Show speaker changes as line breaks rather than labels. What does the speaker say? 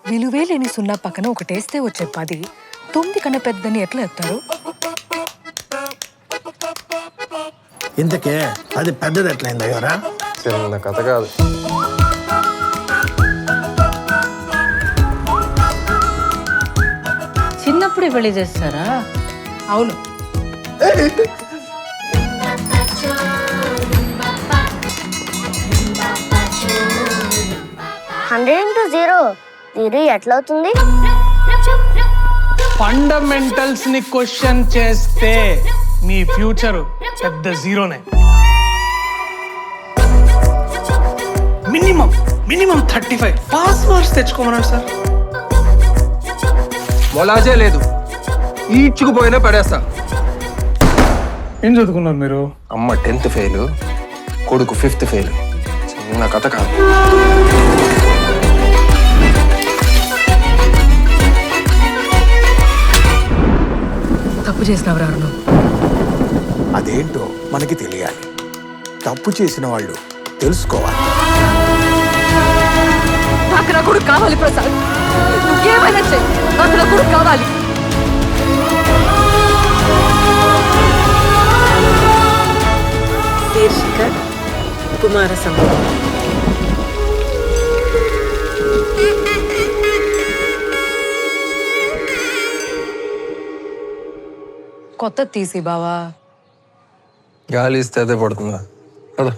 విలువే లేని సున్నా పక్కన ఒకటేస్తే వచ్చే 10 9 కన్నా పెద్దని ఎట్లా చెప్తారు?
ఇంతకే అది పెద్దది ఎట్లయింది అయ్యోరా?
చిన్న కథ కాదు.
చిన్నప్పుడే పెళ్లి చేస్తారా?
అవును.
హండ్రెడ్ ఇంటూ జీరో ఎట్లా అవుతుంది?
ఫండమెంటల్స్ ని క్వశ్చన్ చేస్తే మీ ఫ్యూచర్ పెద్ద జీరోనే. మినిమం 35 పాస్ మార్క్స్ తెచ్చుకోమన్నాడు సార్.
మొలాజే లేదు, ఈడ్చుకుపోయినా పడేస్తా.
ఏం చదువుకున్నారు మీరు?
అమ్మ 10th ఫెయిల్, కొడుకు 5th ఫెయిల్. చిన్న కథ కాదు.
తప్పు చేసినవరా నువ్వు?
అదేంటో మనకి తెలియాలి. తప్పు చేసిన వాళ్ళు తెలుసుకోవాలి.
నాకు నా కొడుకు కావాలి ప్రసాద్, నువ్వేమైనా చెయ్యి, నాకు నా కొడుకు కావాలి.
శీర్షిక కుమార సంభవం.
కొత్త తీసి బావా.
గాలి ఇస్తే అదే పడుతుందా? కదా.